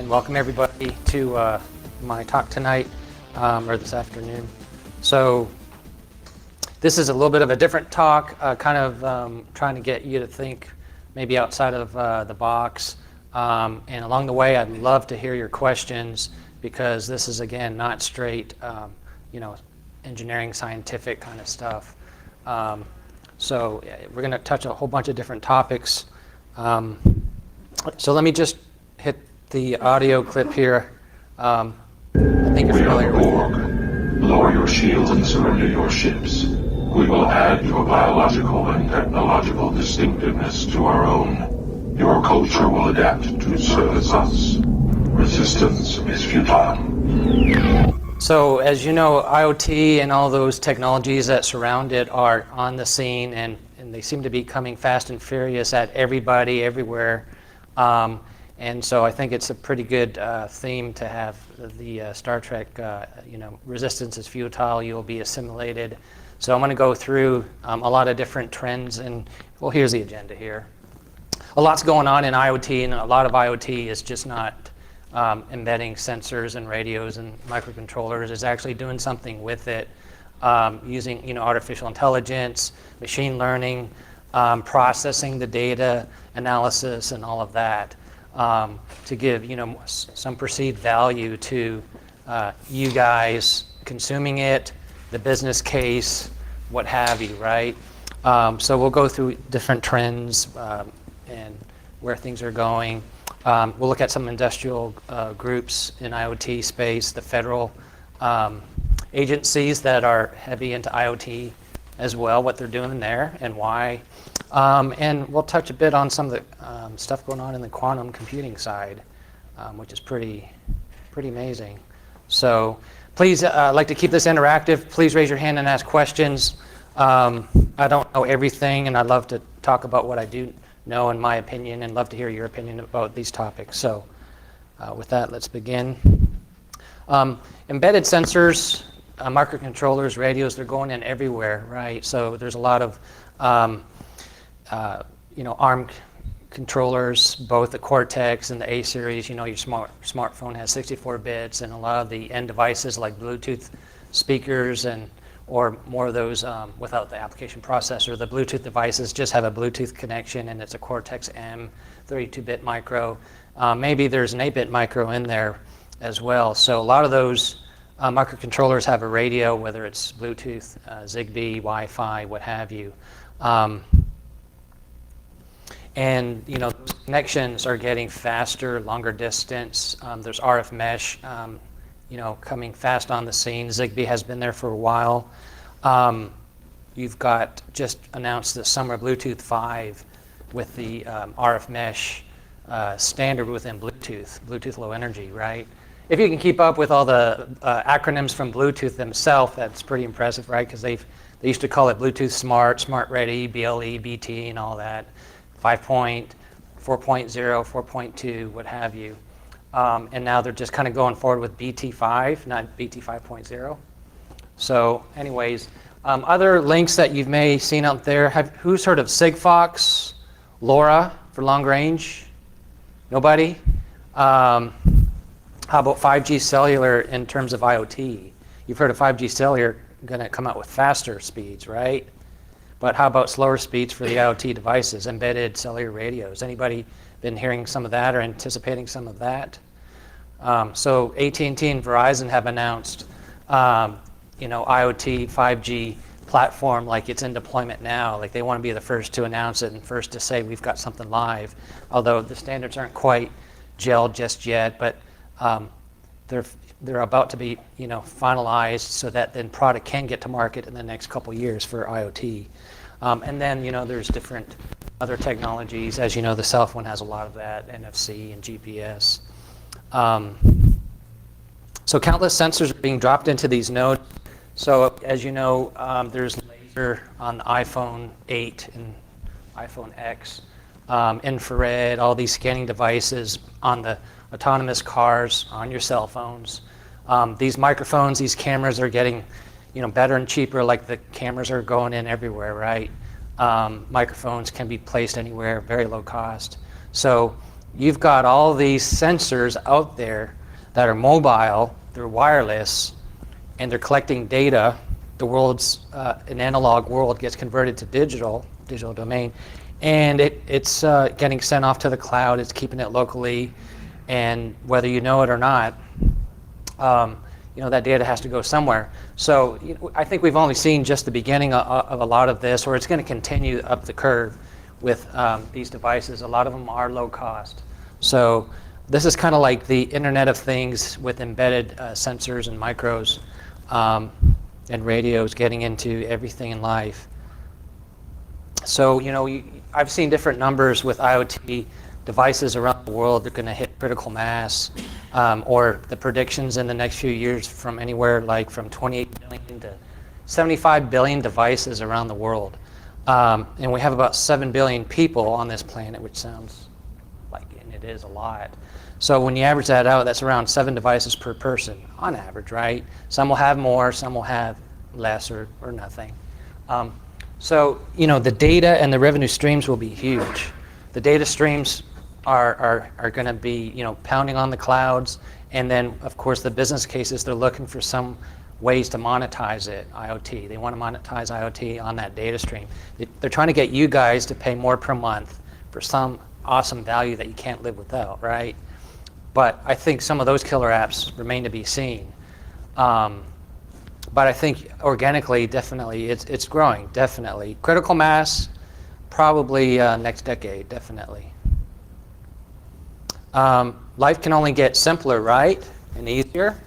welcome everybody to my talk tonight, or this afternoon. So this is a little bit of a different talk, trying to get you to think maybe outside of the box. And along the way, I'd love to hear your questions, because this is, again, not straight, engineering, scientific kind of stuff. So we're going to touch a whole bunch of different topics. So let me just hit the audio clip here. I think you're familiar with it. Lower your shields and surrender your ships. We will add your biological and technological distinctiveness to our own. Your culture will adapt to service us. Resistance is futile. So as you know, IoT and all those technologies that surround it are on the scene, and they seem to be coming fast and furious at everybody, everywhere. And so I think it's a pretty good theme to have the Star Trek, resistance is futile, you'll be assimilated. So I'm going to go through a lot of different trends, and well, here's the agenda here. A lot's going on in IoT, and a lot of IoT is just not embedding sensors and radios and microcontrollers. It's actually doing something with it, using artificial intelligence, machine learning, processing the data, analysis, and all of that, to give some perceived value to you guys consuming it, the business case, what have you, right? So we'll go through different trends and where things are going. We'll look at some industrial groups in IoT space, the federal agencies that are heavy into IoT as well, what they're doing there and why. And we'll touch a bit on some of the stuff going on in the quantum computing side, which is pretty amazing. So please, I'd like to keep this interactive. Please raise your hand and ask questions. I don't know everything, and I'd love to talk about what I do know in my opinion, and love to hear your opinion about these topics. So with that, let's begin. Embedded sensors, microcontrollers, radios, they're going in everywhere, right? So there's a lot of ARM controllers, both the Cortex and the A series. Your smartphone has 64 bits, and a lot of the end devices like Bluetooth speakers or more of those without the application processor. The Bluetooth devices just have a Bluetooth connection, and it's a Cortex M 32-bit micro. Maybe there's an 8-bit micro in there as well. So a lot of those microcontrollers have a radio, whether it's Bluetooth, Zigbee, Wi-Fi, what have you. And those connections are getting faster, longer distance. There's RF mesh, coming fast on the scene. Zigbee has been there for a while. You've got just announced this summer Bluetooth 5 with the RF mesh standard within Bluetooth Low Energy, right? If you can keep up with all the acronyms from Bluetooth themselves, that's pretty impressive, right? Because they used to call it Bluetooth Smart, Smart Ready, BLE, BT, and all that. 5.0, 4.0, 4.2, what have you. And now they're just kind of going forward with BT5, not BT 5.0. So anyways, other links that you may have seen out there, who's heard of Sigfox, LoRa for long range? Nobody? How about 5G cellular in terms of IoT? You've heard of 5G cellular going to come out with faster speeds, right? But how about slower speeds for the IoT devices, embedded cellular radios? Anybody been hearing some of that or anticipating some of that? So AT&T and Verizon have announced, IoT 5G platform like it's in deployment now. Like they want to be the first to announce it and first to say we've got something live. Although the standards aren't quite gelled just yet, but they're about to be finalized so that then product can get to market in the next couple years for IoT. And then there's different other technologies. As you know, the cell phone has a lot of that, NFC and GPS. So countless sensors are being dropped into these nodes. So as you know, there's laser on the iPhone 8 and iPhone X, infrared, all these scanning devices on the autonomous cars, on your cell phones. These microphones, these cameras are getting better and cheaper, like the cameras are going in everywhere, right? Microphones can be placed anywhere, very low cost. So you've got all these sensors out there that are mobile, they're wireless, and they're collecting data. The world's, an analog world gets converted to digital domain, and it's getting sent off to the cloud, it's keeping it locally, and whether you know it or not, that data has to go somewhere. So I think we've only seen just the beginning of a lot of this, or it's going to continue up the curve with these devices. A lot of them are low cost. So this is kind of like the Internet of Things with embedded sensors and micros and radios getting into everything in life. So I've seen different numbers with IoT devices around the world that are going to hit critical mass, or the predictions in the next few years from anywhere like from 28 billion to 75 billion devices around the world. And we have about 7 billion people on this planet, which sounds like, and it is a lot. So when you average that out, that's around 7 devices per person on average, right? Some will have more, some will have less or nothing. So the data and the revenue streams will be huge. The data streams are going to be pounding on the clouds, and then of course the business cases, they're looking for some ways to monetize it. IoT, they want to monetize IoT on that data stream. They're trying to get you guys to pay more per month for some awesome value that you can't live without, right? But I think some of those killer apps remain to be seen. But I think organically, definitely, it's growing, definitely. Critical mass, probably next decade, definitely. Life can only get simpler, right? And easier.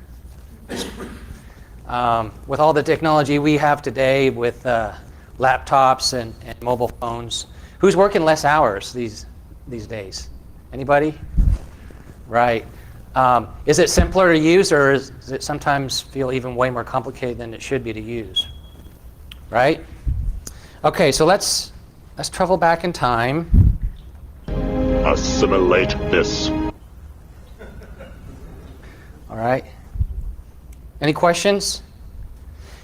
With all the technology we have today with laptops and mobile phones, who's working less hours these days? Anybody? Right. Is it simpler to use, or does it sometimes feel even way more complicated than it should be to use? Right? Okay, so let's travel back in time. Assimilate this. All right. Any questions?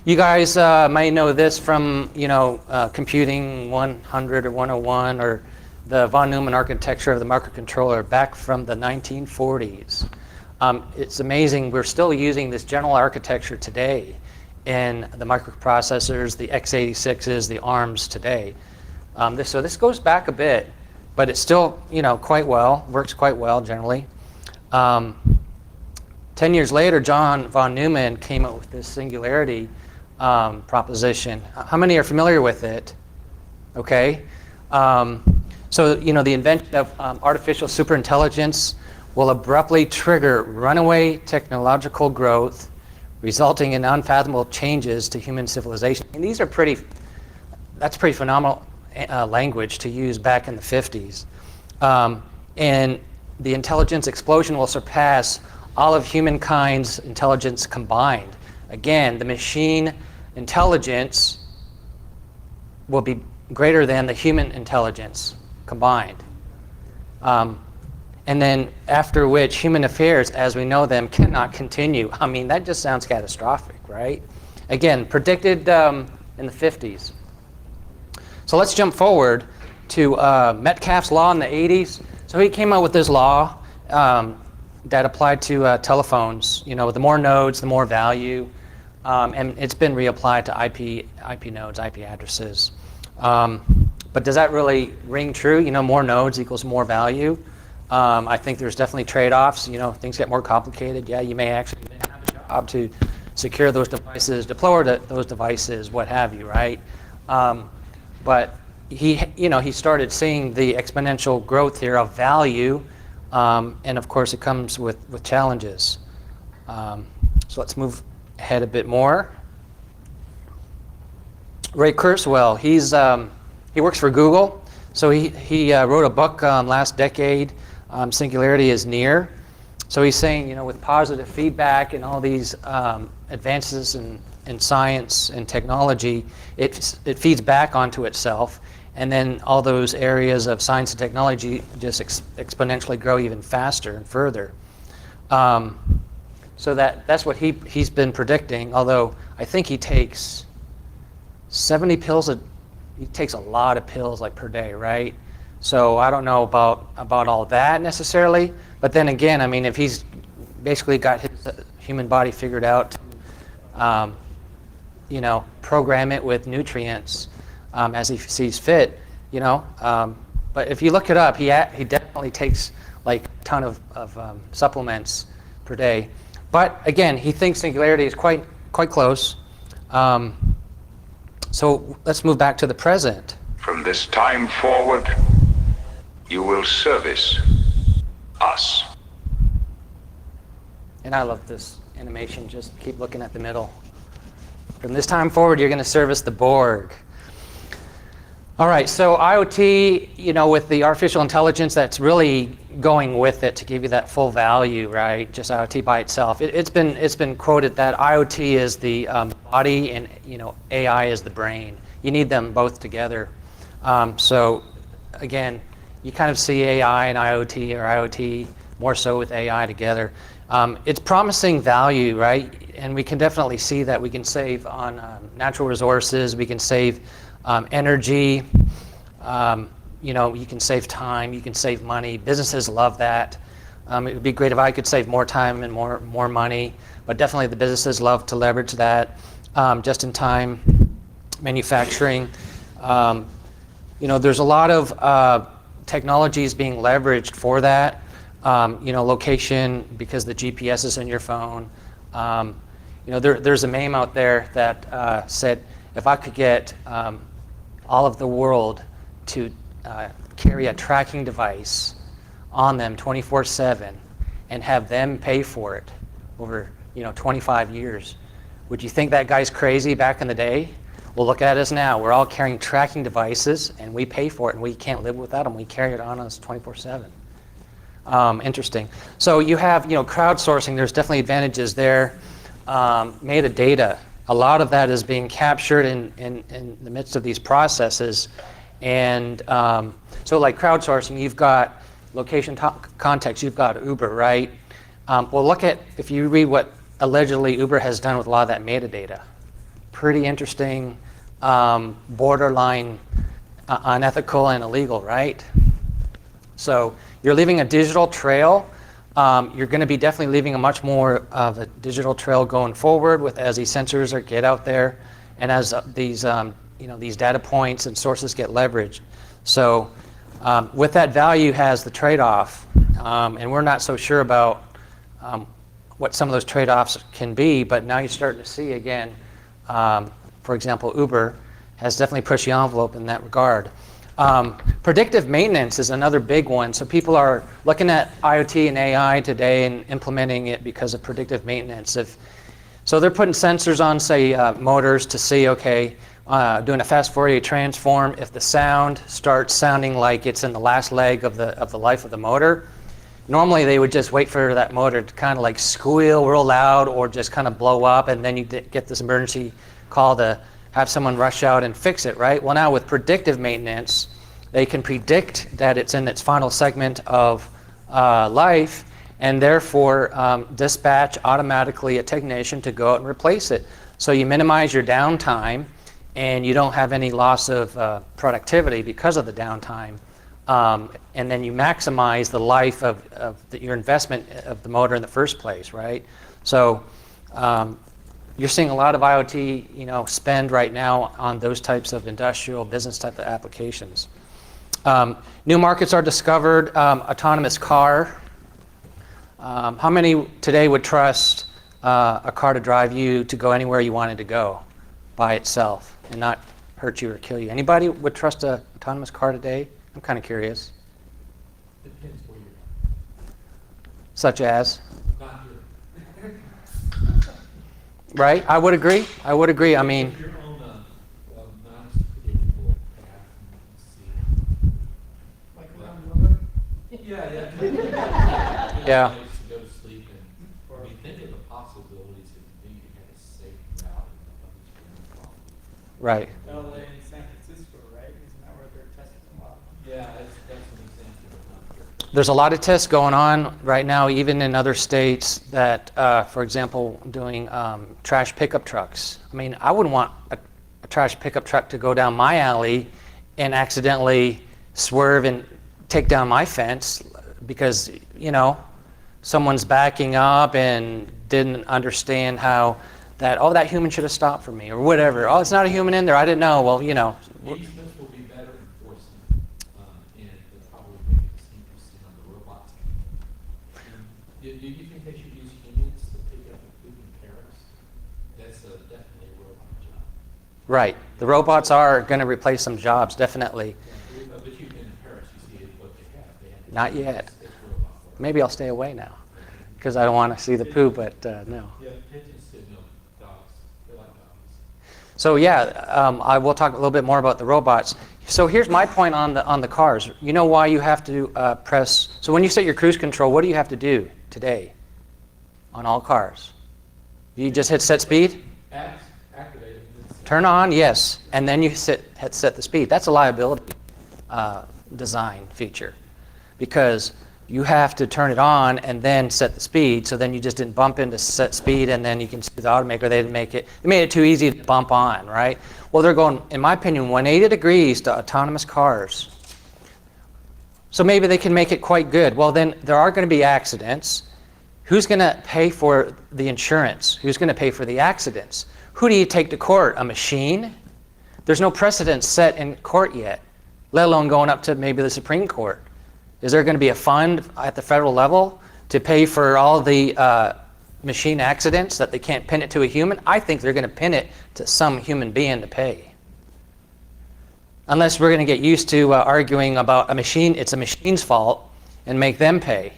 You guys might know this from Computing 100 or 101, or the von Neumann architecture of the microcontroller back from the 1940s. It's amazing, we're still using this general architecture today in the microprocessors, the x86s, the ARMs today. So this goes back a bit, but it's still works quite well generally. 10 years later, John von Neumann came up with this singularity proposition. How many are familiar with it? Okay. So, the invention of artificial superintelligence will abruptly trigger runaway technological growth, resulting in unfathomable changes to human civilization. And that's pretty phenomenal language to use back in the 50s. And the intelligence explosion will surpass all of humankind's intelligence combined. Again, the machine intelligence will be greater than the human intelligence combined. And then after which human affairs as we know them cannot continue. I mean, that just sounds catastrophic, right? Again, predicted in the 50s. So let's jump forward to Metcalfe's law in the 80s. So he came out with this law that applied to telephones. The more nodes, the more value. And it's been reapplied to IP nodes, IP addresses. But does that really ring true? More nodes equals more value. I think there's definitely trade-offs. Things get more complicated. Yeah, you may actually have a job to secure those devices, deploy those devices, what have you, right? But he started seeing the exponential growth here of value, and of course it comes with challenges. So let's move ahead a bit more. Ray Kurzweil, he works for Google. So he wrote a book last decade, Singularity is Near. So he's saying, with positive feedback and all these advances in science and technology, it feeds back onto itself, and then all those areas of science and technology just exponentially grow even faster and further. So that's what he's been predicting, although I think he takes 70 pills he takes a lot of pills per day, right? So I don't know about all that necessarily. But then again, I mean, if he's basically got his human body figured out, program it with nutrients as he sees fit, But if you look it up, he definitely takes like a ton of supplements per day. But again, he thinks singularity is quite close. So let's move back to the present. From this time forward, you will service us. And I love this animation. Just keep looking at the middle. From this time forward, you're going to service the Borg. All right, so IoT, with the artificial intelligence, that's really going with it to give you that full value, right? Just IoT by itself. It's been quoted that IoT is the body and AI is the brain. You need them both together. So again, you kind of see AI and IoT, or IoT more so with AI together. It's promising value, right? And we can definitely see that we can save on natural resources. We can save energy. You can save time. You can save money. Businesses love that. It would be great if I could save more time and more money. But definitely the businesses love to leverage that. Just-in-time manufacturing. There's a lot of technologies being leveraged for that. Location, because the GPS is in your phone. There's a meme out there that said, if I could get all of the world to carry a tracking device on them 24/7 and have them pay for it over 25 years, would you think that guy's crazy back in the day? Well, look at us now. We're all carrying tracking devices and we pay for it, and we can't live without them. We carry it on us 24/7. Interesting. So you have crowdsourcing. There's definitely advantages there. Metadata. A lot of that is being captured in the midst of these processes. And so like crowdsourcing, you've got location context, you've got Uber, right? Well, if you read what allegedly Uber has done with a lot of that metadata. Pretty interesting, borderline unethical and illegal, right? So you're leaving a digital trail. You're going to be definitely leaving a much more of a digital trail going forward as these sensors get out there, and as these data points and sources get leveraged. So with that, value has the trade-off, and we're not so sure about what some of those trade-offs can be. But now you're starting to see again, for example, Uber has definitely pushed the envelope in that regard. Predictive maintenance is another big one. So people are looking at IoT and AI today and implementing it because of predictive maintenance. So they're putting sensors on, say, motors to see, doing a fast Fourier transform, if the sound starts sounding like it's in the last leg of the life of the motor. Normally they would just wait for that motor to kind of like squeal real loud or just kind of blow up, and then you get this emergency call to have someone rush out and fix it, right? Well, now with predictive maintenance, they can predict that it's in its final segment of life, and therefore dispatch automatically a technician to go out and replace it. So you minimize your downtime, and you don't have any loss of productivity because of the downtime. And then you maximize the life of your investment of the motor in the first place, right? So you're seeing a lot of IoT, spend right now on those types of industrial business type of applications. New markets are discovered. Autonomous car. How many today would trust a car to drive you to go anywhere you wanted to go by itself and not hurt you or kill you? Anybody would trust an autonomous car today? I'm kind of curious. Depends where you're Such as? not here. Right? I would agree. I mean, If you're on a non-predictable path, you Like around the river? can see. Yeah. Yeah. Place to go to sleep, and think of the possibilities if you had a safe route of each right. LA and San Francisco, right? Isn't that where they're testing a lot? Yeah, that's an example of not sure. There's a lot of tests going on right now, even in other states that, for example, doing trash pickup trucks. I mean, I wouldn't want a trash pickup truck to go down my alley and accidentally swerve and take down my fence because, you know, someone's backing up and didn't understand how that, oh, that human should have stopped for me or whatever. Oh, it's not a human in there. I didn't know. Well, you know. The easements will be better enforced, and they'll probably make it seem on the robots. Do you think they should use humans to pick up the poop in Paris? That's definitely a robot job. Right. The robots are going to replace some jobs, definitely. Yeah, but you in Paris, you see what they have. They have Not yet. it's robot work. Maybe I'll stay away now because I don't want to see the poo, but no. Yeah, pigeons did no dogs. They're like dogs. So yeah, I will talk a little bit more about the robots. So here's my point on the cars. You know why you have to press, so when you set your cruise control, what do you have to do today on all cars? You just hit set speed? Activate it. Turn on, yes, and then you set the speed. That's a liability design feature because you have to turn it on and then set the speed, so then you just didn't bump into set speed and then you can see the automaker, they didn't make it, they made it too easy to bump on, right? Well, they're going, in my opinion, 180 degrees to autonomous cars. So maybe they can make it quite good. Well, then there are going to be accidents. Who's going to pay for the insurance? Who's going to pay for the accidents? Who do you take to court? A machine? There's no precedent set in court yet, let alone going up to maybe the Supreme Court. Is there going to be a fund at the federal level to pay for all the machine accidents that they can't pin it to a human? I think they're going to pin it to some human being to pay. Unless we're going to get used to arguing about a machine, it's a machine's fault, and make them pay.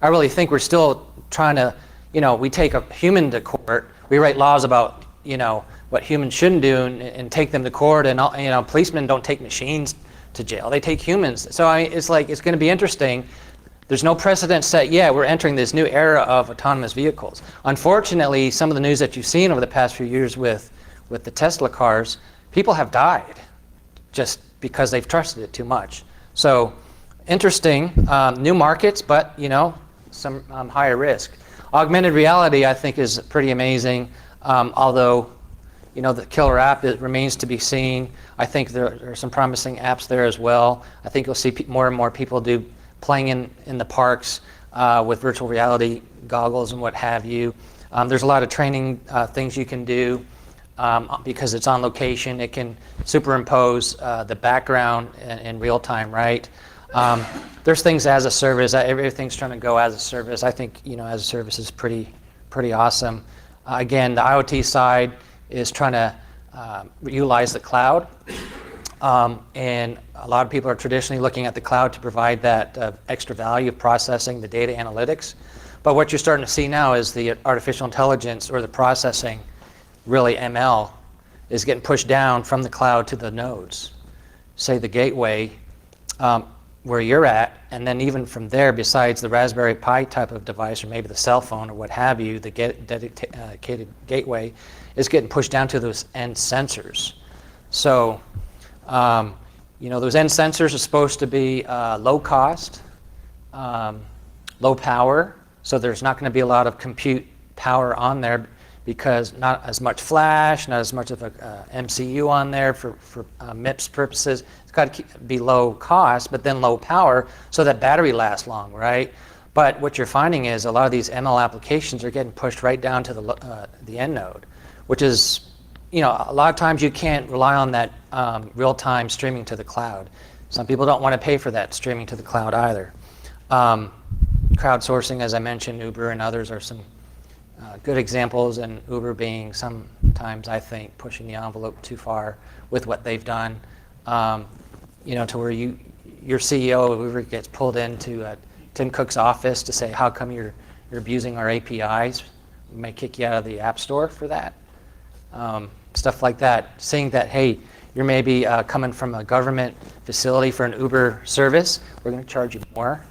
I really think we're still trying to, you know, we take a human to court, we write laws about, you know, what humans shouldn't do and take them to court, and, you know, policemen don't take machines to jail, they take humans. So it's like, it's going to be interesting. There's no precedent set yet. We're entering this new era of autonomous vehicles. Unfortunately, some of the news that you've seen over the past few years with the Tesla cars, people have died just because they've trusted it too much. So interesting, new markets, but you know, some higher risk. Augmented reality, I think, is pretty amazing, although you know, the killer app, it remains to be seen. I think there are some promising apps there as well. I think you'll see more and more people playing in the parks with virtual reality goggles and what have you. There's a lot of training things you can do because it's on location. It can superimpose the background in real time, right? There's things as a service. Everything's trying to go as a service. I think, you know, as a service is pretty awesome. Again, the IoT side is trying to utilize the cloud. And a lot of people are traditionally looking at the cloud to provide that extra value of processing the data analytics. But what you're starting to see now is the artificial intelligence or the processing, really ML, is getting pushed down from the cloud to the nodes. Say the gateway where you're at, and then even from there, besides the Raspberry Pi type of device or maybe the cell phone or what have you, the dedicated gateway is getting pushed down to those end sensors. So, you know, those end sensors are supposed to be low cost, low power, so there's not going to be a lot of compute power on there because not as much flash, not as much of a MCU on there for MIPS purposes. It's got to be low cost, but then low power so that battery lasts long, right? But what you're finding is a lot of these ML applications are getting pushed right down to the end node, which is, you know, a lot of times you can't rely on that real-time streaming to the cloud. Some people don't want to pay for that streaming to the cloud either. Crowdsourcing, as I mentioned, Uber and others are some good examples, and Uber being sometimes, I think, pushing the envelope too far with what they've done. You know, to where your CEO of Uber gets pulled into Tim Cook's office to say, how come you're abusing our APIs? We may kick you out of the App Store for that. Stuff like that, saying that, hey, you're maybe coming from a government facility for an Uber service, we're going to charge you more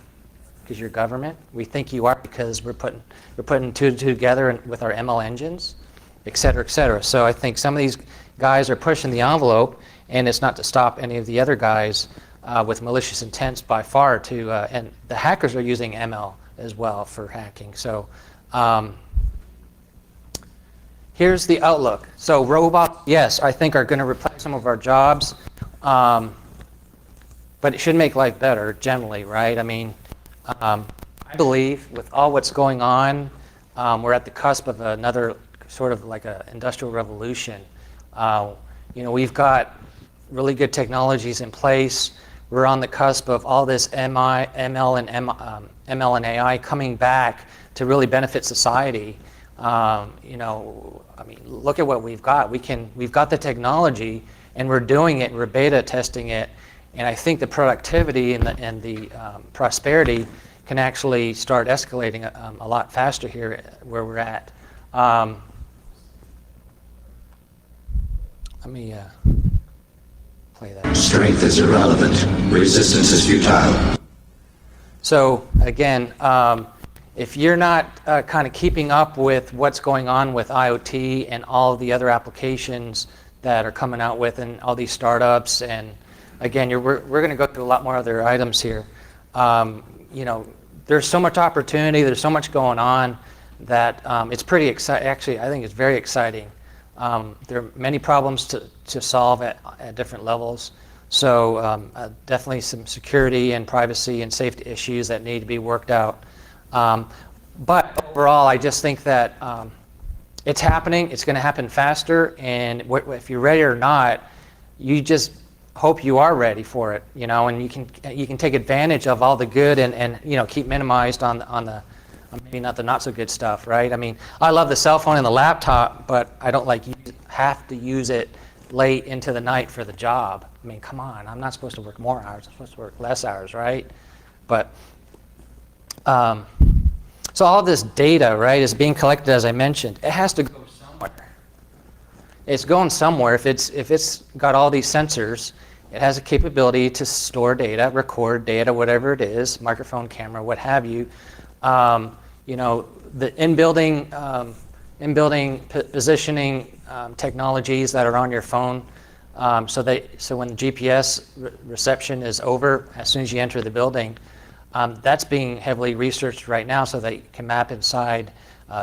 because you're government. We think you are because we're putting two and two together with our ML engines, et cetera, et cetera. So I think some of these guys are pushing the envelope, and it's not to stop any of the other guys with malicious intents by far and the hackers are using ML as well for hacking. So here's the outlook. So robots, yes, I think are going to replace some of our jobs. but it should make life better generally, right? I mean, I believe with all what's going on, we're at the cusp of another sort of like an industrial revolution. We've got really good technologies in place. We're on the cusp of all this ML and AI coming back to really benefit society. I mean, look at what we've got. We've got the technology, and we're doing it. We're beta testing it, and I think the productivity and the prosperity can actually start escalating a lot faster here where we're at. Let me play that. Strength is irrelevant. Resistance is futile. So again, if you're not kind of keeping up with what's going on with IoT and all the other applications that are coming out with and all these startups, and again, we're going to go through a lot more other items here. There's so much opportunity, there's so much going on that it's pretty exciting. Actually, I think it's very exciting. There are many problems to solve at different levels. So definitely some security and privacy and safety issues that need to be worked out. But overall, I just think that it's happening. It's going to happen faster. And if you're ready or not, you just hope you are ready for it. And you can take advantage of all the good and keep minimized on the maybe not so good stuff, right? I mean, I love the cell phone and the laptop, but I don't have to use it late into the night for the job. I mean, come on, I'm not supposed to work more hours, I'm supposed to work less hours, right? But, so all this data, right, is being collected, as I mentioned. It has to go somewhere. It's going somewhere. If it's got all these sensors, it has a capability to store data, record data, whatever it is, microphone, camera, what have you. The in-building positioning technologies that are on your phone, so when the GPS reception is over, as soon as you enter the building, that's being heavily researched right now, so they can map inside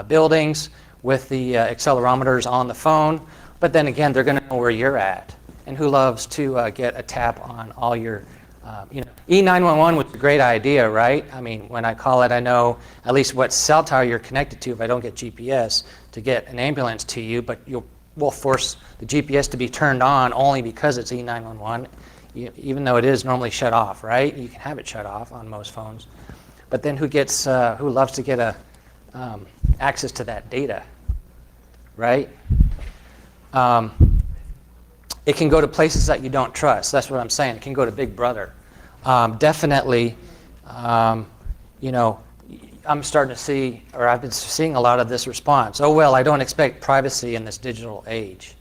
buildings with the accelerometers on the phone. But then again, they're going to know where you're at, and who loves to get a tap on all your. E911 was a great idea, right? I mean, when I call it, I know at least what cell tower you're connected to if I don't get GPS to get an ambulance to you, but we'll force the GPS to be turned on only because it's E911, even though it is normally shut off, right? You can have it shut off on most phones. But then who loves to get access to that data, right? It can go to places that you don't trust. That's what I'm saying. It can go to Big Brother. Definitely, I'm starting to see, or I've been seeing a lot of this response. Oh, well, I don't expect privacy in this digital age.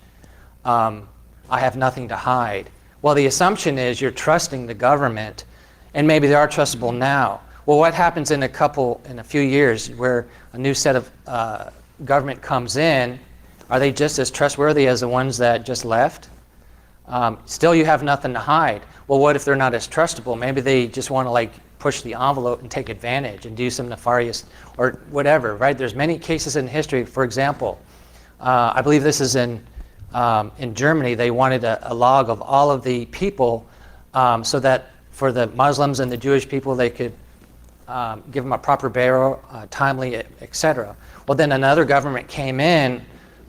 I have nothing to hide. Well, the assumption is you're trusting the government, and maybe they are trustable now. Well, what happens in a few years where a new set of government comes in? Are they just as trustworthy as the ones that just left? Still, you have nothing to hide. Well, what if they're not as trustable? Maybe they just want to push the envelope and take advantage and do some nefarious or whatever, right? There's many cases in history. For example, I believe this is in Germany. They wanted a log of all of the people so that for the Muslims and the Jewish people, they could give them a proper burial, timely, etc. Well, then another government came in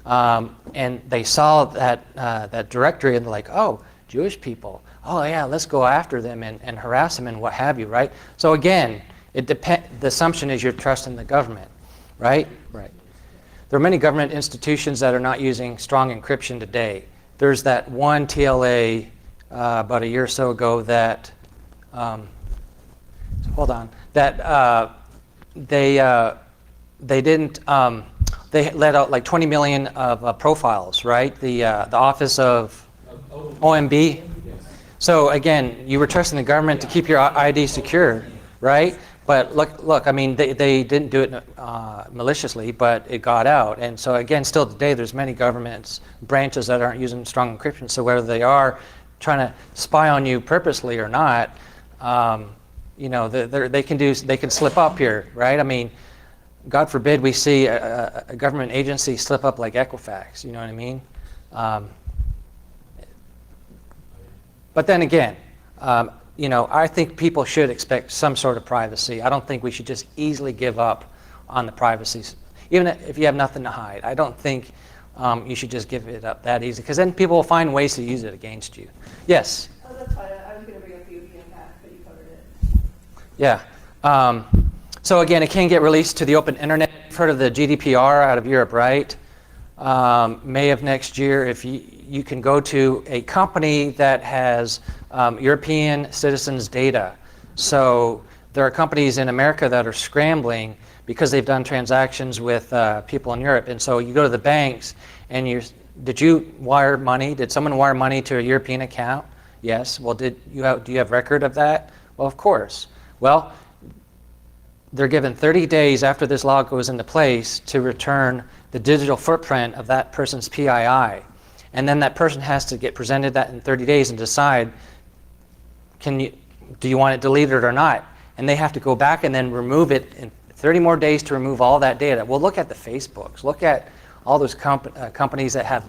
and they saw that directory, and they're like, oh, Jewish people. Oh yeah, let's go after them and harass them and what have you, right? So again, the assumption is you're trusting the government, right? Right. There are many government institutions that are not using strong encryption today. There's that one TLA about a year or so ago that, they didn't. They let out 20 million of profiles, right? The Office of OMB. So again, you were trusting the government to keep your ID secure, right? But look. I mean, they didn't do it maliciously, but it got out. And so again, still today, there's many governments branches that aren't using strong encryption. So whether they are trying to spy on you purposely or not, they can slip up here, right? I mean, God forbid we see a government agency slip up like Equifax. You know what I mean? But then again, I think people should expect some sort of privacy. I don't think we should just easily give up on the privacy, even if you have nothing to hide. I don't think you should just give it up that easy, because then people will find ways to use it against you. Yes? Oh, that's fine. I was going to bring up the UPN path, but you covered it. Yeah. So again, it can get released to the open internet. You've heard of the GDPR out of Europe, right? May of next year, if you can go to a company that has European citizens' data. So there are companies in America that are scrambling because they've done transactions with people in Europe. And so you go to the banks and did you wire money? Did someone wire money to a European account? Yes. Well, do you have record of that? Well, of course. Well, they're given 30 days after this law goes into place to return the digital footprint of that person's PII. And then that person has to get presented that in 30 days and decide, do you want it deleted or not? And they have to go back and then remove it in 30 more days to remove all that data. Well, look at the Facebooks. Look at all those companies that have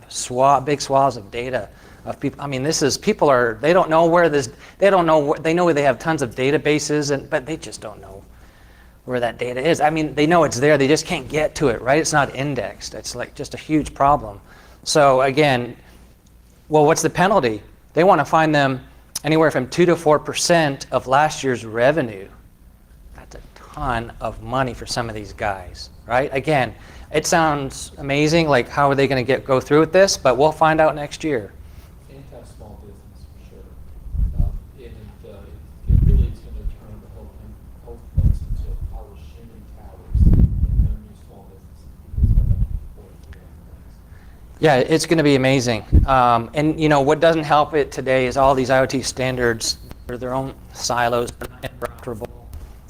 big swaths of data of people. I mean, they don't know where they know they have tons of databases, but they just don't know where that data is. I mean, they know it's there, they just can't get to it, right? It's not indexed. It's like just a huge problem. So again, well, what's the penalty? They want to fine them anywhere from 2 to 4% of last year's revenue. That's a ton of money for some of these guys, right? Again, it sounds amazing, like how are they going to go through with this? But we'll find out next year. Anti-small business, for sure. It really is going to turn the whole place into our shimming towers and no new small businesses. People are going to afford to do things. Yeah, it's going to be amazing. And what doesn't help it today is all these IoT standards are their own silos, they're not interoperable.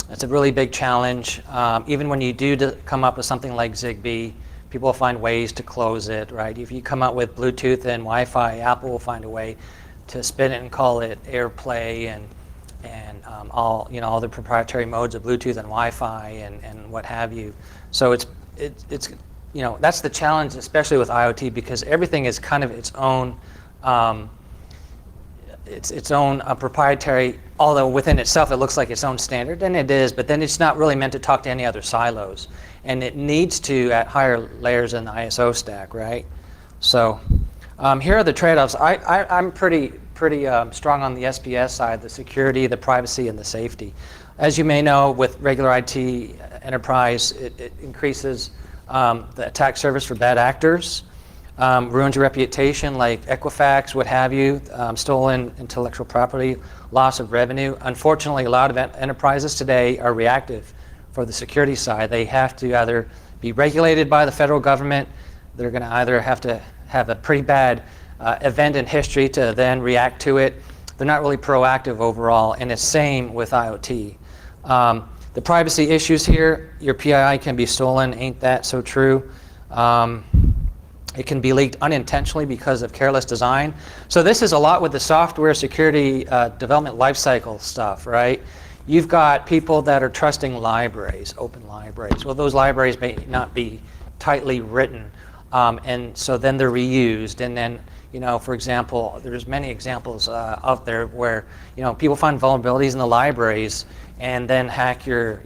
It's a really big challenge. Even when you do come up with something like Zigbee, people will find ways to close it, right? If you come out with Bluetooth and Wi-Fi, Apple will find a way to spin it and call it AirPlay and all the proprietary modes of Bluetooth and Wi-Fi and what have you. So it's that's the challenge, especially with IoT, because everything is kind of its own proprietary, although within itself it looks like its own standard, and it is, but then it's not really meant to talk to any other silos. And it needs to at higher layers in the ISO stack, right? So here are the trade-offs. I'm pretty strong on the SPS side, the security, the privacy, and the safety. As you may know, with regular IT enterprise, it increases the attack surface for bad actors, ruins your reputation like Equifax, what have you, stolen intellectual property, loss of revenue. Unfortunately, a lot of enterprises today are reactive for the security side. They have to either be regulated by the federal government, they're going to either have to have a pretty bad event in history to then react to it. They're not really proactive overall, and it's same with IoT. The privacy issues here, your PII can be stolen, ain't that so true? It can be leaked unintentionally because of careless design. So this is a lot with the software security development lifecycle stuff, right? You've got people that are trusting libraries, open libraries. Well, those libraries may not be tightly written, and so then they're reused. And then, for example, there's many examples out there where, people find vulnerabilities in the libraries and then hack your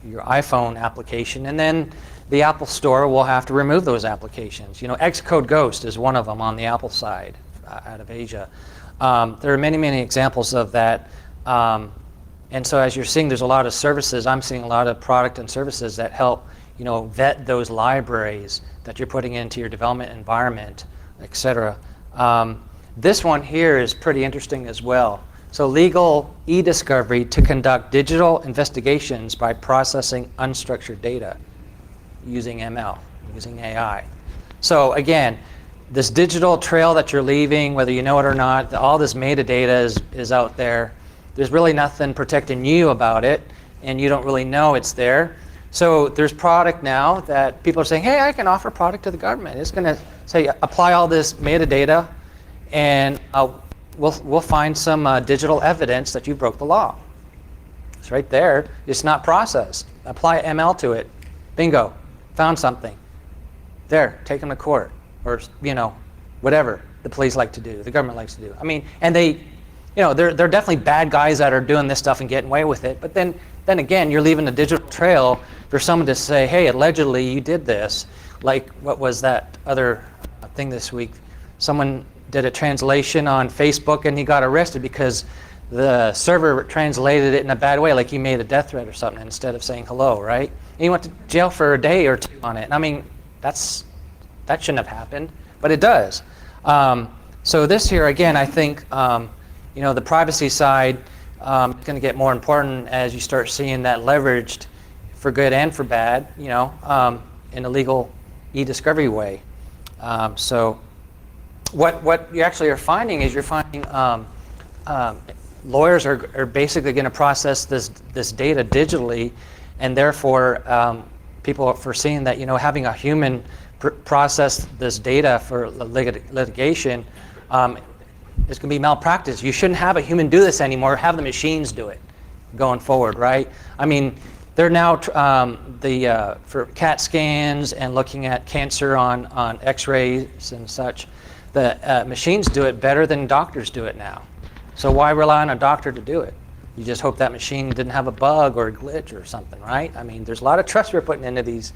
iPhone application, and then the Apple Store will have to remove those applications. Xcode Ghost is one of them on the Apple side out of Asia. There are many, many examples of that. And so as you're seeing, there's a lot of services. I'm seeing a lot of product and services that help, vet those libraries that you're putting into your development environment, et cetera. This one here is pretty interesting as well. So legal e-discovery to conduct digital investigations by processing unstructured data using ML, using AI. So again, this digital trail that you're leaving, whether you know it or not, all this metadata is out there. There's really nothing protecting you about it, and you don't really know it's there. So there's product now that people are saying, hey, I can offer product to the government. It's going to say, apply all this metadata, and we'll find some digital evidence that you broke the law. It's right there. It's not processed. Apply ML to it. Bingo. Found something. There, take them to court, or whatever the police like to do, the government likes to do. I mean, and they you know, there are definitely bad guys that are doing this stuff and getting away with it. But then again, you're leaving a digital trail for someone to say, hey, allegedly you did this. Like, what was that other thing this week? Someone did a translation on Facebook and he got arrested because the server translated it in a bad way, like he made a death threat or something instead of saying hello, right? And he went to jail for a day or two on it. And I mean, that shouldn't have happened, but it does. So this here, again, I think, you know, the privacy side is going to get more important as you start seeing that leveraged for good and for bad, you know, in a legal e-discovery way. So what you actually are finding is you're finding lawyers are basically going to process this data digitally, and therefore people are foreseeing that, you know, having a human process this data for litigation is going to be malpractice. You shouldn't have a human do this anymore. Have the machines do it going forward, right? I mean, they're now for CAT scans and looking at cancer on X-rays and such. The machines do it better than doctors do it now. So why rely on a doctor to do it? You just hope that machine didn't have a bug or a glitch or something, right? I mean, there's a lot of trust we're putting into these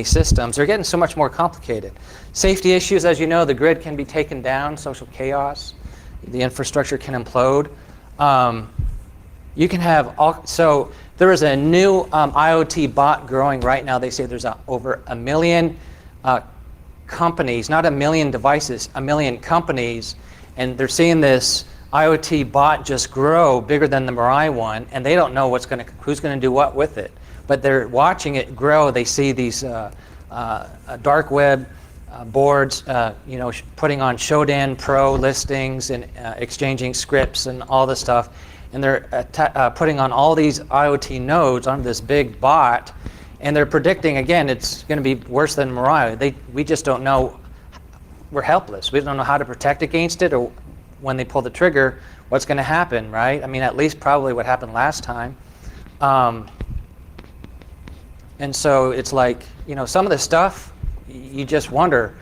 systems. They're getting so much more complicated. Safety issues, as you know, the grid can be taken down, social chaos, the infrastructure can implode. You can have so there is a new IoT bot growing right now. They say there's over 1 million companies, not 1 million devices, 1 million companies, and they're seeing this IoT bot just grow bigger than the Mirai one, and they don't know who's going to do what with it. But they're watching it grow. They see these dark web boards, you know, putting on Shodan Pro listings and exchanging scripts and all this stuff, and they're putting on all these IoT nodes on this big bot, and they're predicting, again, it's going to be worse than Mirai. We just don't know. We're helpless. We don't know how to protect against it, or when they pull the trigger, what's going to happen, right? I mean, at least probably what happened last time. And so it's like, you know, some of the stuff, you just wonder.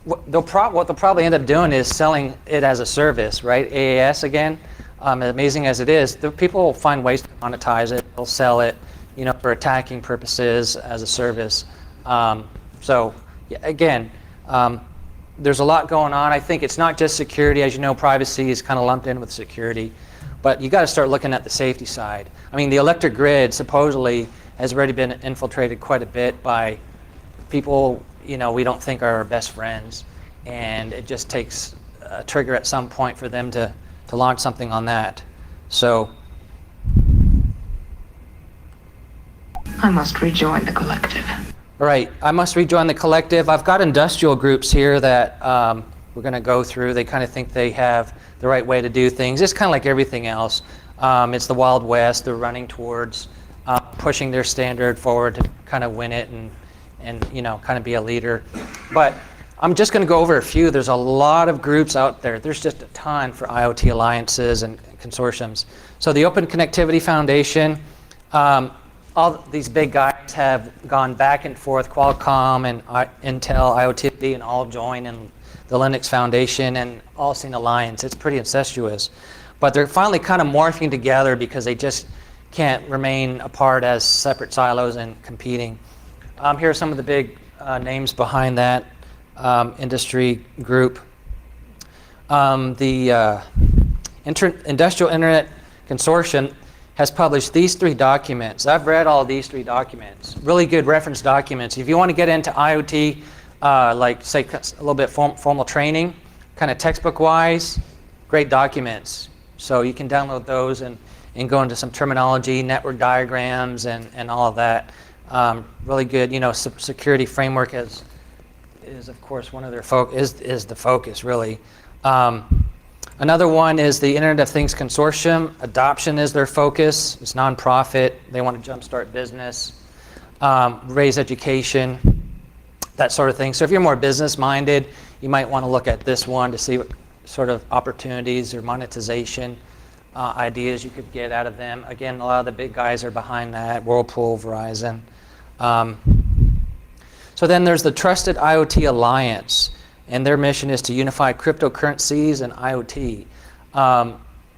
What they'll probably end up doing is selling it as a service, right? AAS again, amazing as it is, the people will find ways to monetize it. They'll sell it, you know, for attacking purposes as a service. So yeah, again, there's a lot going on. I think it's not just security. As you know, privacy is kind of lumped in with security. But you got to start looking at the safety side. I mean, the electric grid supposedly has already been infiltrated quite a bit by people, you know, we don't think are our best friends. And it just takes a trigger at some point for them to launch something on that. So I must rejoin the collective. all right, I must rejoin the collective. I've got industrial groups here that we're going to go through. They kind of think they have the right way to do things. It's kind of like everything else. It's the Wild West. They're running towards pushing their standard forward to kind of win it and you know, kind of be a leader. But I'm just going to go over a few. There's a lot of groups out there. There's just a ton for IoT alliances and consortiums. So the Open Connectivity Foundation, all these big guys have gone back and forth, Qualcomm and Intel, IoT, and all join in the Linux Foundation and all seen alliance. It's pretty incestuous. But they're finally kind of morphing together because they just can't remain apart as separate silos and competing. Here are some of the big names behind that industry group. The Industrial Internet Consortium has published these 3 documents. I've read all these 3 documents. Really good reference documents. If you want to get into IoT, like say a little bit formal training, kind of textbook-wise, great documents. So you can download those and go into some terminology, network diagrams, and all of that. Really good. You know, security framework is of course one of their is the focus really. Another one is the Internet of Things Consortium. Adoption is their focus. It's nonprofit. They want to jumpstart business, raise education, that sort of thing. So if you're more business-minded, you might want to look at this one to see what sort of opportunities or monetization ideas you could get out of them. Again, a lot of the big guys are behind that, Whirlpool, Verizon. So then there's the Trusted IoT Alliance, and their mission is to unify cryptocurrencies and IoT.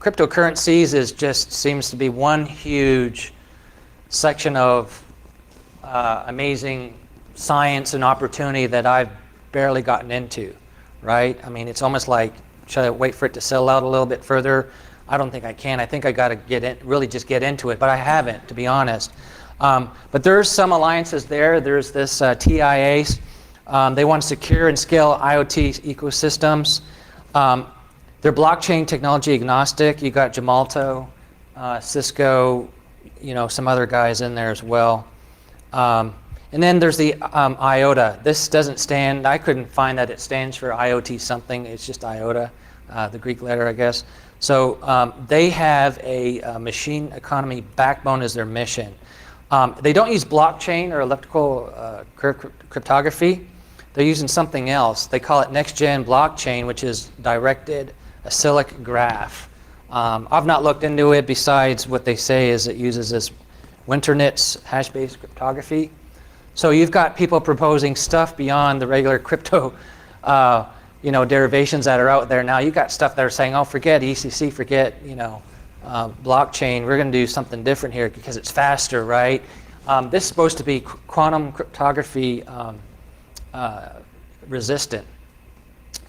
cryptocurrencies seems to be one huge section of amazing science and opportunity that I've barely gotten into, right? I mean, it's almost like, should I wait for it to settle out a little bit further? I don't think I can. I think I got to really just get into it, but I haven't, to be honest. But there's some alliances there. There's this TIA. They want to secure and scale IoT ecosystems. They're blockchain technology agnostic. You got Gemalto, Cisco, some other guys in there as well. And then there's the IOTA. This doesn't stand, I couldn't find that it stands for IoT something. It's just IOTA, the Greek letter, I guess. So they have a machine economy backbone as their mission. They don't use blockchain or elliptical cryptography. They're using something else. They call it next-gen blockchain, which is directed acyclic graph. I've not looked into it besides what they say is it uses this Winternitz hash-based cryptography. So you've got people proposing stuff beyond the regular crypto derivations that are out there now. You've got stuff that are saying, oh, forget ECC, forget blockchain. We're going to do something different here because it's faster, right? This is supposed to be quantum cryptography resistant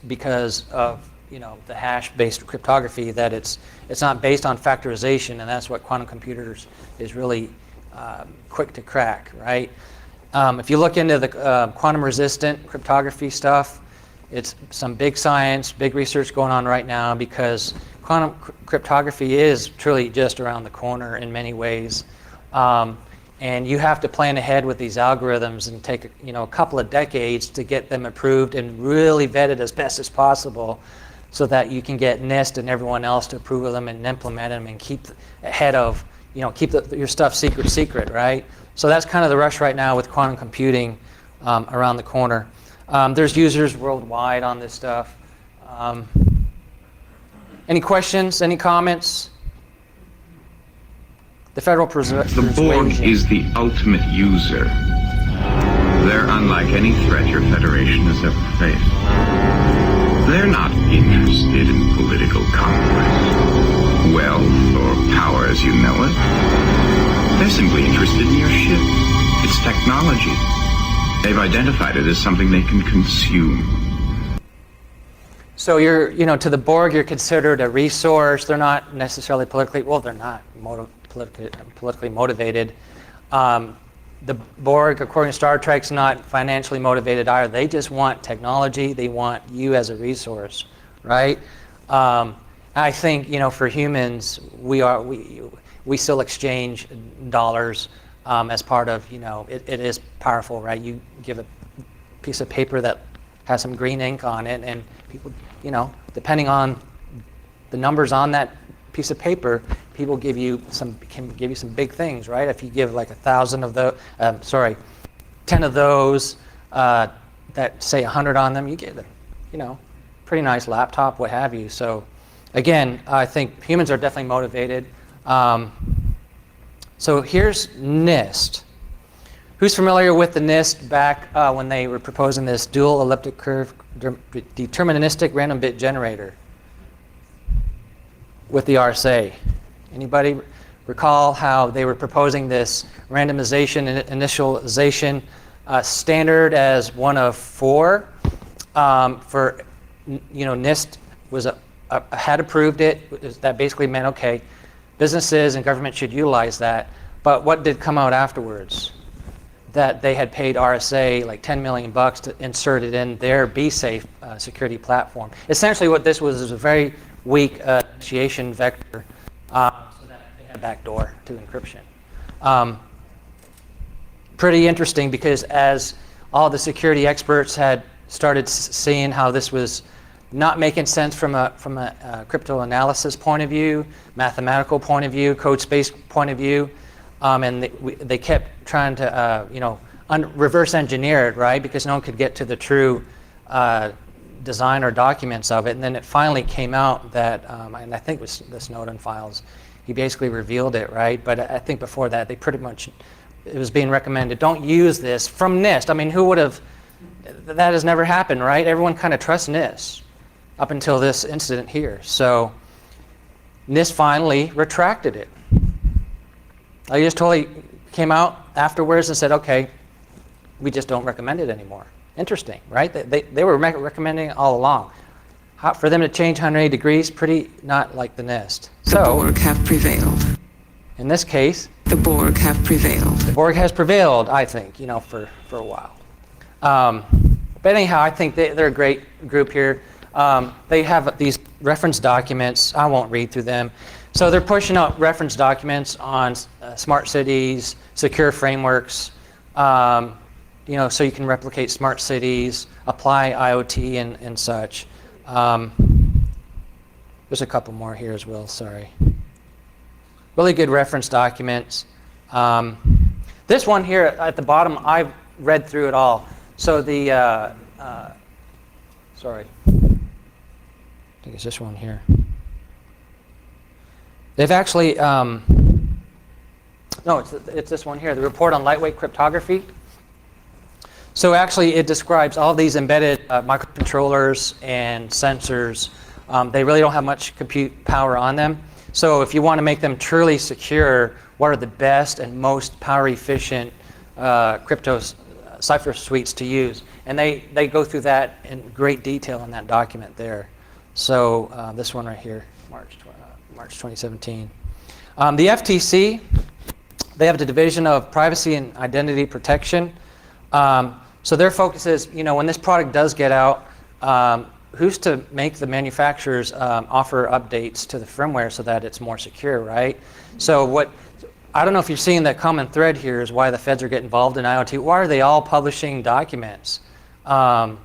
because of the hash-based cryptography, that it's not based on factorization, and that's what quantum computers is really quick to crack, right? If you look into the quantum-resistant cryptography stuff, it's some big science, big research going on right now because quantum cryptography is truly just around the corner in many ways. And you have to plan ahead with these algorithms and take a couple of decades to get them approved and really vetted as best as possible so that you can get NIST and everyone else to approve of them and implement them and keep ahead of, keep your stuff secret, right? So that's kind of the rush right now with quantum computing around the corner. There's users worldwide on this stuff. Any questions? Any comments? The federal The Borg is the ultimate user. They're unlike any threat your Federation has ever faced. They're not interested in political conquest, wealth, or power as you know it. They're simply interested in your ship, its technology. They've identified it as something they can consume. So you're, to the Borg, you're considered a resource. They're not necessarily they're not politically motivated. The Borg, according to Star Trek's not financially motivated either. They just want technology. They want you as a resource, right? I think, for humans, we still exchange dollars as part of, it is powerful, right? You give a piece of paper that has some green ink on it, and people, depending on the numbers on that piece of paper, people can give you some big things, right? If you give like 1,000 of those, 10 of those that say 100 on them, you get a, pretty nice laptop, what have you. So again, I think humans are definitely motivated. So here's NIST. Who's familiar with the NIST back when they were proposing this dual elliptic curve deterministic random bit generator with the RSA? Anybody recall how they were proposing this randomization and initialization standard as one of 4 for, NIST had approved it. That basically meant, okay, businesses and government should utilize that. But what did come out afterwards? That they had paid RSA like $10 million to insert it in their BSafe security platform. Essentially what this was is a very weak initiation vector so that they had a backdoor to encryption. Pretty interesting because as all the security experts had started seeing how this was not making sense from a crypto analysis point of view, mathematical point of view, code space point of view, and they kept trying to reverse engineer it, right? Because no one could get to the true design or documents of it. And then it finally came out that, and I think it was the Snowden files, he basically revealed it, right? But I think before that, it was being recommended, don't use this from NIST. I mean, who would have, that has never happened, right? Everyone kind of trusts NIST up until this incident here. So NIST finally retracted it. They just totally came out afterwards and said, okay, we just don't recommend it anymore. Interesting, right? They were recommending it all along. For them to change 180 degrees, pretty not like the NIST. The Borg have prevailed. In this case, The Borg have prevailed. the Borg has prevailed, I think, for a while. But anyhow, I think they're a great group here. They have these reference documents. I won't read through them. So they're pushing out reference documents on smart cities, secure frameworks, so you can replicate smart cities, apply IoT and such. There's a couple more here as well, sorry. Really good reference documents. This one here at the bottom, I've read through it all. So the, sorry, I think it's this one here. They've actually, no, it's this one here, the report on lightweight cryptography. So actually it describes all these embedded microcontrollers and sensors. They really don't have much compute power on them. So if you want to make them truly secure, what are the best and most power efficient crypto cipher suites to use? And they go through that in great detail in that document there. So this one right here, March 2017. The FTC, they have the Division of Privacy and Identity Protection. So their focus is, when this product does get out, who's to make the manufacturers offer updates to the firmware so that it's more secure, right? So I don't know if you're seeing the common thread here is why the feds are getting involved in IoT. Why are they all publishing documents? So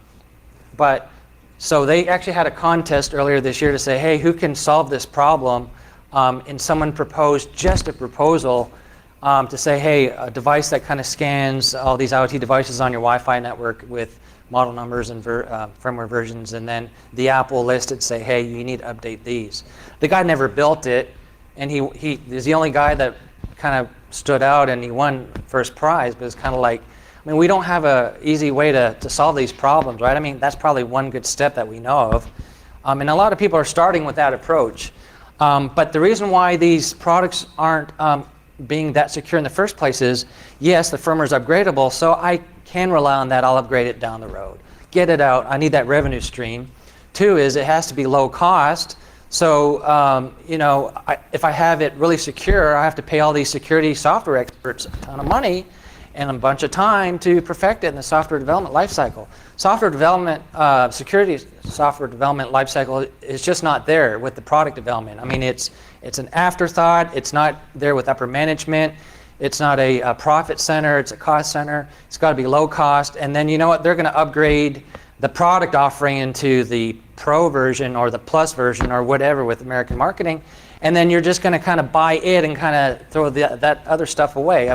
they actually had a contest earlier this year to say, hey, who can solve this problem? And someone proposed just a proposal to say, hey, a device that kind of scans all these IoT devices on your Wi-Fi network with model numbers and firmware versions, and then the app will list it, say, hey, you need to update these. The guy never built it, and he is the only guy that kind of stood out, and he won first prize, but it's kind of like, we don't have an easy way to solve these problems, right? That's probably one good step that we know of. And a lot of people are starting with that approach. But the reason why these products aren't being that secure in the first place is, yes, the firmware is upgradable, so I can rely on that. I'll upgrade it down the road. Get it out. I need that revenue stream. Two is it has to be low cost. So, if I have it really secure, I have to pay all these security software experts a ton of money and a bunch of time to perfect it in the software development lifecycle. Software development, security software development lifecycle is just not there with the product development. It's an afterthought. It's not there with upper management. It's not a profit center. It's a cost center. It's got to be low cost. And then you know what? They're going to upgrade the product offering into the Pro version or the Plus version or whatever with American marketing. And then you're just going to kind of buy it and kind of throw that other stuff away.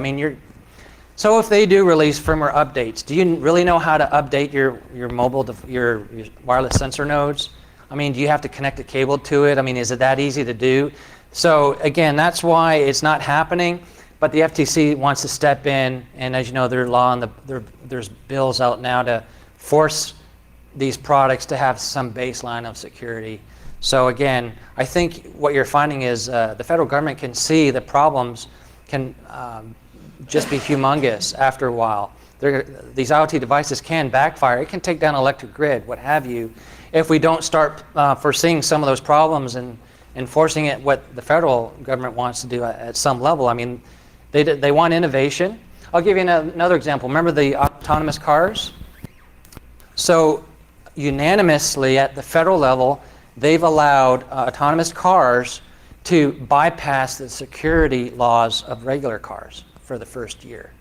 So if they do release firmware updates, do you really know how to update your your wireless sensor nodes? Do you have to connect a cable to it? Is it that easy to do? So again, that's why it's not happening. But the FTC wants to step in, and as you know, there's bills out now to force these products to have some baseline of security. So again, I think what you're finding is the federal government can see the problems can just be humongous after a while. These IoT devices can backfire. It can take down electric grid, what have you, if we don't start foreseeing some of those problems and enforcing it what the federal government wants to do at some level. They want innovation. I'll give you another example. Remember the autonomous cars? So unanimously at the federal level, they've allowed autonomous cars to bypass the security laws of regular cars for the first year.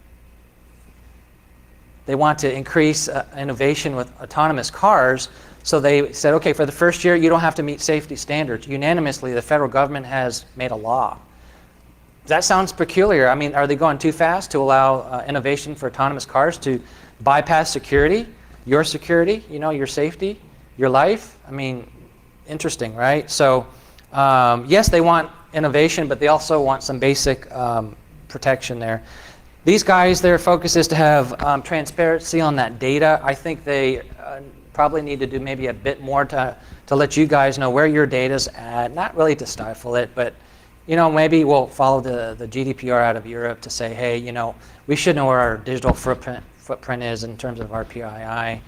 They want to increase innovation with autonomous cars, so they said, okay, for the first year, you don't have to meet safety standards. Unanimously, the federal government has made a law. That sounds peculiar. Are they going too fast to allow innovation for autonomous cars to bypass security, your safety, your life? Interesting, right? So, yes, they want innovation, but they also want some basic protection there. These guys, their focus is to have transparency on that data. I think they probably need to do maybe a bit more to let you guys know where your data's at, not really to stifle it, but maybe we'll follow the GDPR out of Europe to say, hey, we should know where our digital footprint is in terms of our PII.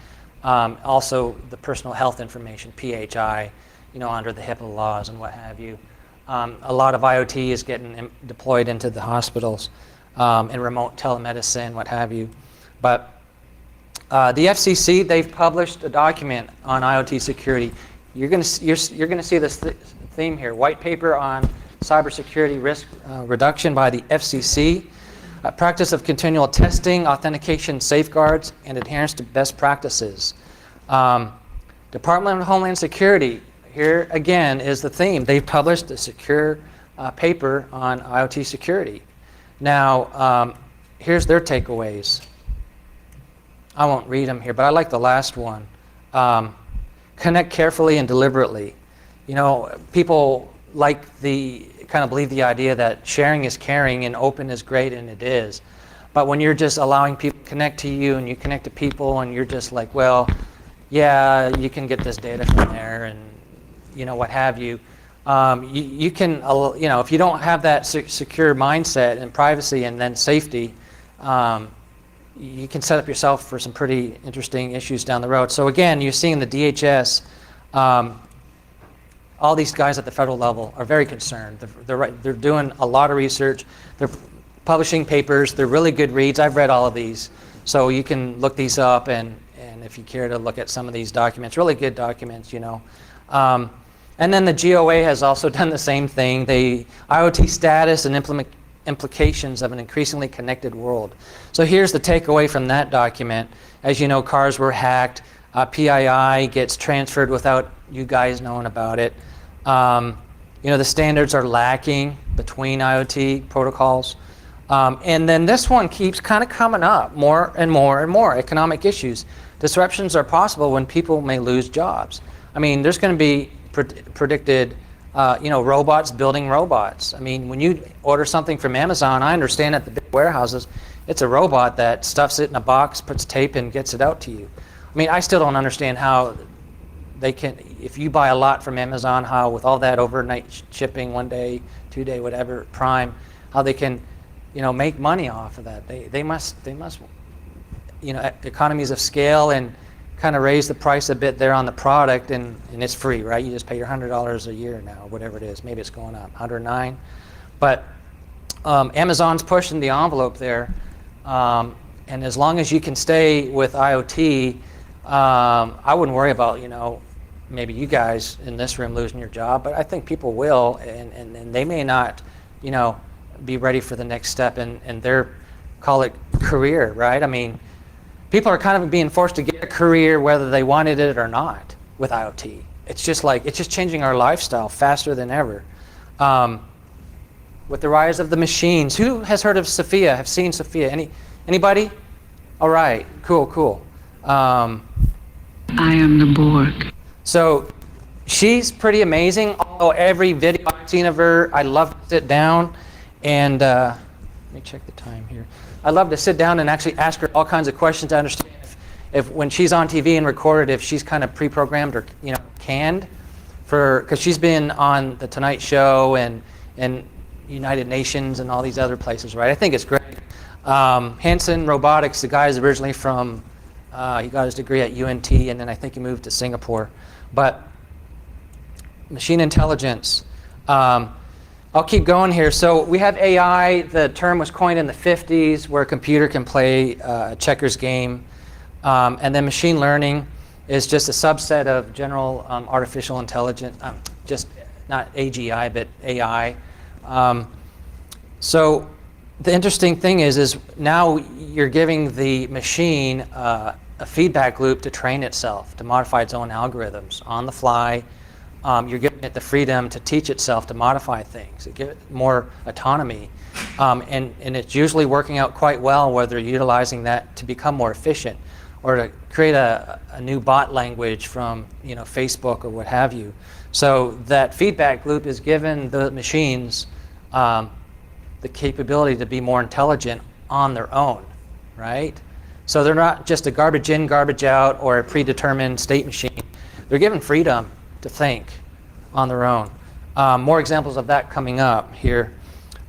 Also, the personal health information, PHI, under the HIPAA laws and what have you. A lot of IoT is getting deployed into the hospitals and remote telemedicine, what have you. But the FCC, they've published a document on IoT security. You're going to see this theme here: white paper on cybersecurity risk reduction by the FCC, practice of continual testing, authentication safeguards, and adherence to best practices. Department of Homeland Security, here again is the theme. They've published a secure paper on IoT security. Now, here's their takeaways. I won't read them here, but I like the last one. Connect carefully and deliberately. People kind of believe the idea that sharing is caring and open is great, and it is. But when you're just allowing people to connect to you and you connect to people and you're just like, well, yeah, you can get this data from there and what have you. You can, if you don't have that secure mindset and privacy and then safety, you can set up yourself for some pretty interesting issues down the road. So again, you're seeing the DHS, all these guys at the federal level are very concerned. They're doing a lot of research. They're publishing papers. They're really good reads. I've read all of these. So you can look these up, and if you care to look at some of these documents, really good documents, And then the GOA has also done the same thing. The IoT status and implications of an increasingly connected world. So here's the takeaway from that document. As you know, cars were hacked. PII gets transferred without you guys knowing about it. The standards are lacking between IoT protocols. And then this one keeps kind of coming up more and more and more. Economic issues. Disruptions are possible when people may lose jobs. I mean, there's going to be predicted, robots building robots. I mean, when you order something from Amazon, I understand at the big warehouses, it's a robot that stuffs it in a box, puts tape, and gets it out to you. I mean, I still don't understand how they can, if you buy a lot from Amazon, how with all that overnight shipping, 1 day, 2 day, whatever, Prime, how they can, make money off of that. They must, economies of scale and kind of raise the price a bit there on the product, and it's free, right? You just pay your $100 a year now, whatever it is. Maybe it's going up, 109. But Amazon's pushing the envelope there, and as long as you can stay with IoT, I wouldn't worry about, maybe you guys in this room losing your job, but I think people will, and they may not, be ready for the next step in their, call it career, right? I mean, people are kind of being forced to get a career whether they wanted it or not with IoT. It's just changing our lifestyle faster than ever. With the rise of the machines, who has heard of Sophia, have seen Sophia? Anybody? All right, cool. I am the Borg. So she's pretty amazing. Although every video I've seen of her, I love to sit down and, let me check the time here. I love to sit down and actually ask her all kinds of questions to understand if when she's on TV and recorded, if she's kind of pre-programmed or canned, because she's been on the Tonight Show and United Nations and all these other places, right? I think it's great. Hanson Robotics, the guy is originally from, he got his degree at UNT, and then I think he moved to Singapore. But machine intelligence. I'll keep going here. So we have AI. The term was coined in the 50s, where a computer can play a checkers game. And then machine learning is just a subset of general artificial intelligence, just not AGI, but AI. So the interesting thing is now you're giving the machine a feedback loop to train itself, to modify its own algorithms on the fly. You're giving it the freedom to teach itself to modify things, to give it more autonomy. And it's usually working out quite well, whether you're utilizing that to become more efficient or to create a new bot language from Facebook or what have you. So that feedback loop is given the machines the capability to be more intelligent on their own, right? So they're not just a garbage in, garbage out, or a predetermined state machine. They're given freedom to think on their own. More examples of that coming up here.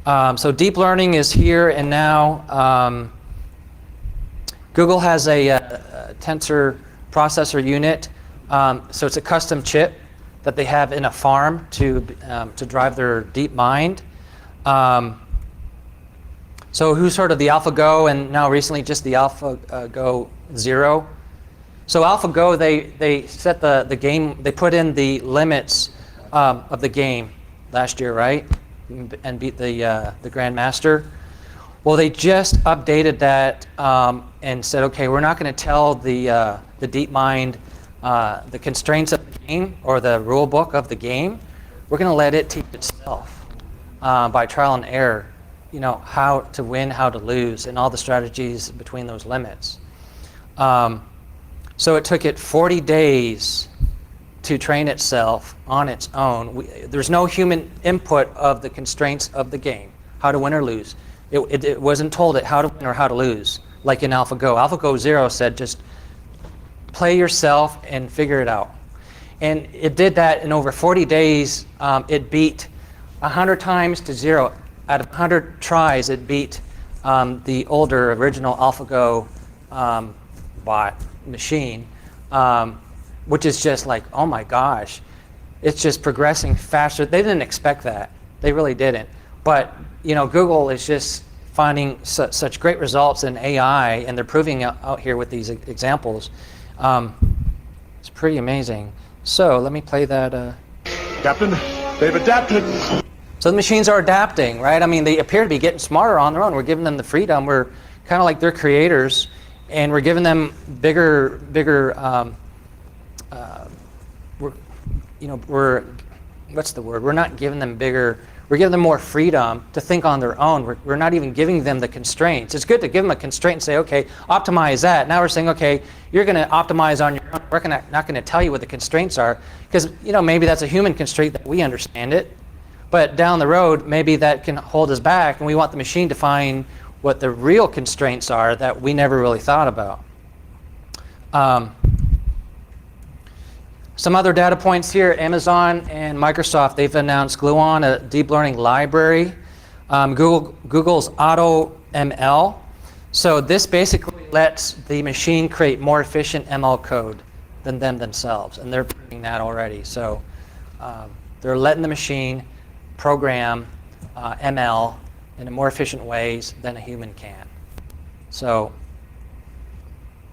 So deep learning is here and now. Google has a tensor processor unit. So it's a custom chip that they have in a farm to drive their deep mind. So who's heard of the AlphaGo and now recently just the AlphaGo Zero? So AlphaGo, they set the game, they put in the limits of the game last year, right? And beat the Grandmaster. Well, they just updated that and said, okay, we're not going to tell the DeepMind the constraints of the game or the rule book of the game. We're going to let it teach itself by trial and error, you know, how to win, how to lose, and all the strategies between those limits. So it took it 40 days to train itself on its own. There's no human input of the constraints of the game, how to win or lose. It wasn't told it how to win or how to lose, like in AlphaGo. AlphaGo Zero said just play yourself and figure it out. And it did that in over 40 days. It beat 100 times to 0. Out of 100 tries, it beat the older original AlphaGo bot machine, which is just like, oh my gosh, it's just progressing faster. They didn't expect that. They really didn't. But you know, Google is just finding such great results in AI, and they're proving out here with these examples. It's pretty amazing. So let me play that. Captain, they've adapted. So the machines are adapting, right? I mean, they appear to be getting smarter on their own. We're giving them the freedom. We're kind of like their creators, and we're giving them bigger. What's the word? We're not giving them bigger. We're giving them more freedom to think on their own. We're not even giving them the constraints. It's good to give them a constraint and say, okay, optimize that. Now we're saying, okay, you're going to optimize on your own. We're not going to tell you what the constraints are, because you know, maybe that's a human constraint that we understand it, but down the road maybe that can hold us back, and we want the machine to find what the real constraints are that we never really thought about. Some other data points here. Amazon and Microsoft, they've announced Gluon, a deep learning library. Google's AutoML. So this basically lets the machine create more efficient ML code than them themselves, and they're proving that already. So they're letting the machine program ML in more efficient ways than a human can. So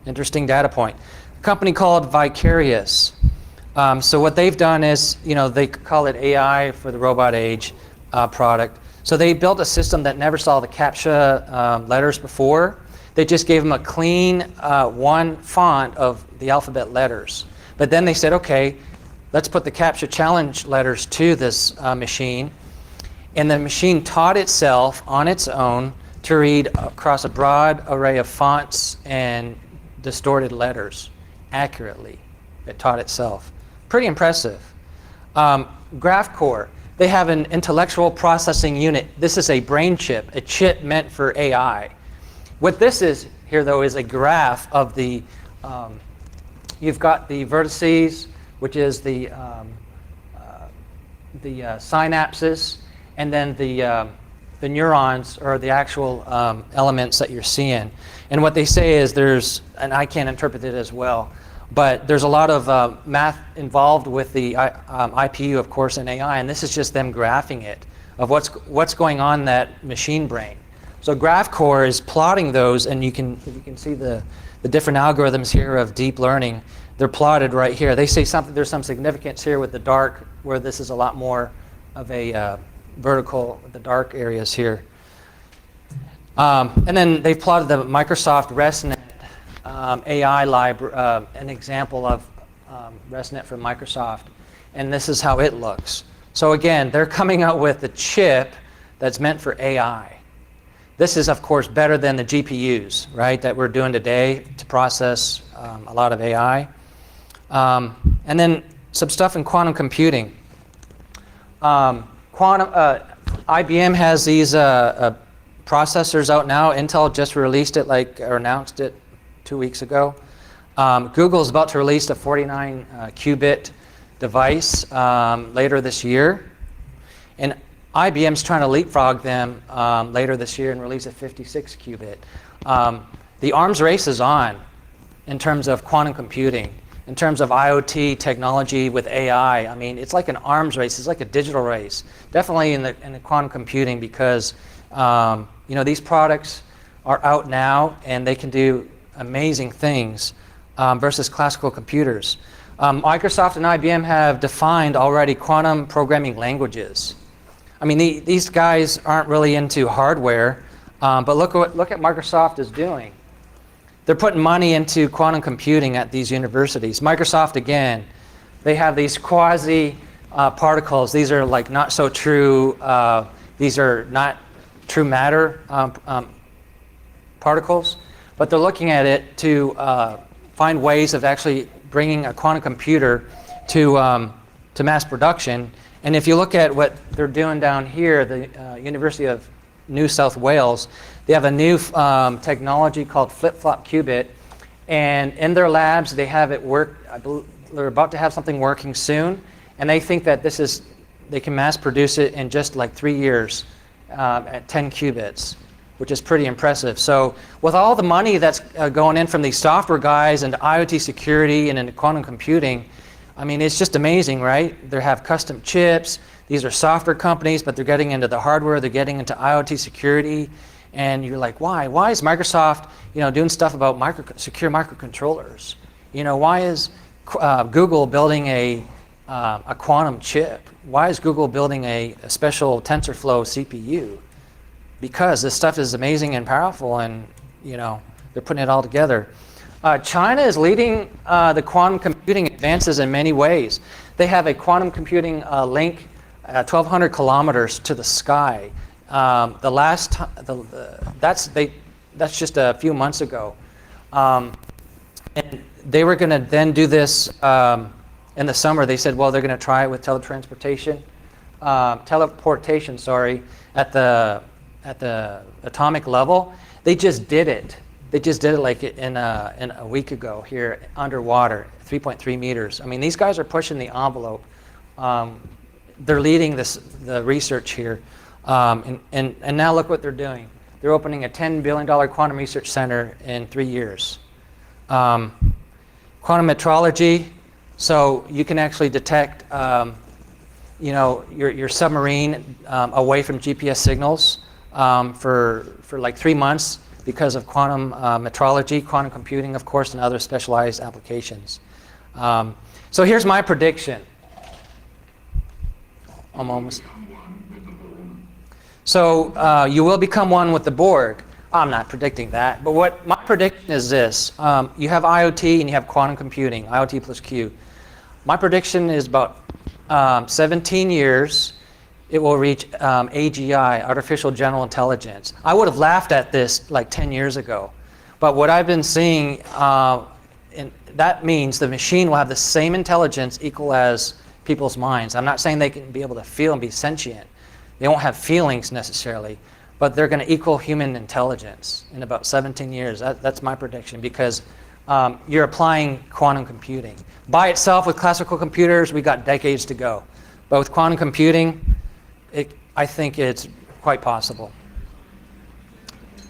interesting data point. A company called Vicarious. So what they've done is, you know, they call it AI for the robot age product. So they built a system that never saw the CAPTCHA letters before. They just gave them a clean one font of the alphabet letters. But then they said, okay, let's put the CAPTCHA challenge letters to this machine. And the machine taught itself on its own to read across a broad array of fonts and distorted letters accurately. It taught itself. Pretty impressive. GraphCore, they have an intellectual processing unit. This is a brain chip, a chip meant for AI. What this is here, though, is a graph of the, you've got the vertices, which is the synapses, and then the neurons, or the actual elements that you're seeing. And what they say is there's, and I can't interpret it as well, but there's a lot of math involved with the IPU, of course, in AI, and this is just them graphing it, of what's going on in that machine brain. So GraphCore is plotting those, and you can see the different algorithms here of deep learning. They're plotted right here. They say there's some significance here with the dark, where this is a lot more of a vertical, the dark areas here. And then they've plotted the Microsoft ResNet AI library, an example of ResNet from Microsoft, and this is how it looks. So again, they're coming out with a chip that's meant for AI. This is, of course, better than the GPUs, right, that we're doing today to process a lot of AI. And then some stuff in quantum computing. IBM has these processors out now. Intel just released it, or announced it 2 weeks ago. Google is about to release a 49 qubit device later this year. And IBM's trying to leapfrog them later this year and release a 56 qubit. The arms race is on in terms of quantum computing, in terms of IoT technology with AI. I mean, it's like an arms race. It's like a digital race. Definitely in the quantum computing because these products are out now and they can do amazing things versus classical computers. Microsoft and IBM have defined already quantum programming languages. I mean, these guys aren't really into hardware, but look at Microsoft is doing. They're putting money into quantum computing at these universities. Microsoft, again, they have these quasi particles. These are like not so true. These are not true matter particles, but they're looking at it to find ways of actually bringing a quantum computer to mass production. And if you look at what they're doing down here, the University of New South Wales, they have a new technology called flip-flop qubit, and in their labs they have it work. I believe they're about to have something working soon, and they think that they can mass produce it in just like 3 years at 10 qubits, which is pretty impressive. So with all the money that's going in from these software guys into IoT security and into quantum computing, I mean, it's just amazing, right? They have custom chips. These are software companies, but they're getting into the hardware. They're getting into IoT security. And you're like, why? Why is Microsoft, doing stuff about secure microcontrollers? Why is Google building a quantum chip? Why is Google building a special TensorFlow CPU? Because this stuff is amazing and powerful, and they're putting it all together. China is leading the quantum computing advances in many ways. They have a quantum computing link 1,200 kilometers to the sky. That's just a few months ago, and they were going to then do this in the summer. They said, well, they're going to try it with teleportation. At the atomic level. They just did it. They just did it like in a week ago here underwater, 3.3 meters. I mean, these guys are pushing the envelope. They're leading the research here. And now look what they're doing. They're opening a $10 billion quantum research center in 3 years. Quantum metrology, so you can actually detect your submarine away from GPS signals for like 3 months because of quantum metrology, quantum computing, of course, and other specialized applications. So here's my prediction. I'm almost. So you will become one with the Borg. I'm not predicting that, but what my prediction is this. You have IoT and you have quantum computing, IoT plus Q. My prediction is about 17 years, it will reach AGI, Artificial General Intelligence. I would have laughed at this like 10 years ago, but what I've been seeing, that means the machine will have the same intelligence equal as people's minds. I'm not saying they can be able to feel and be sentient. They won't have feelings necessarily, but they're going to equal human intelligence in about 17 years. That's my prediction, because you're applying quantum computing. By itself with classical computers, we got decades to go. But with quantum computing, I think it's quite possible.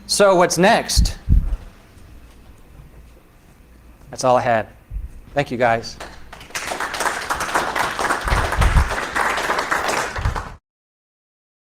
So what's next? That's all I had. Thank you, guys.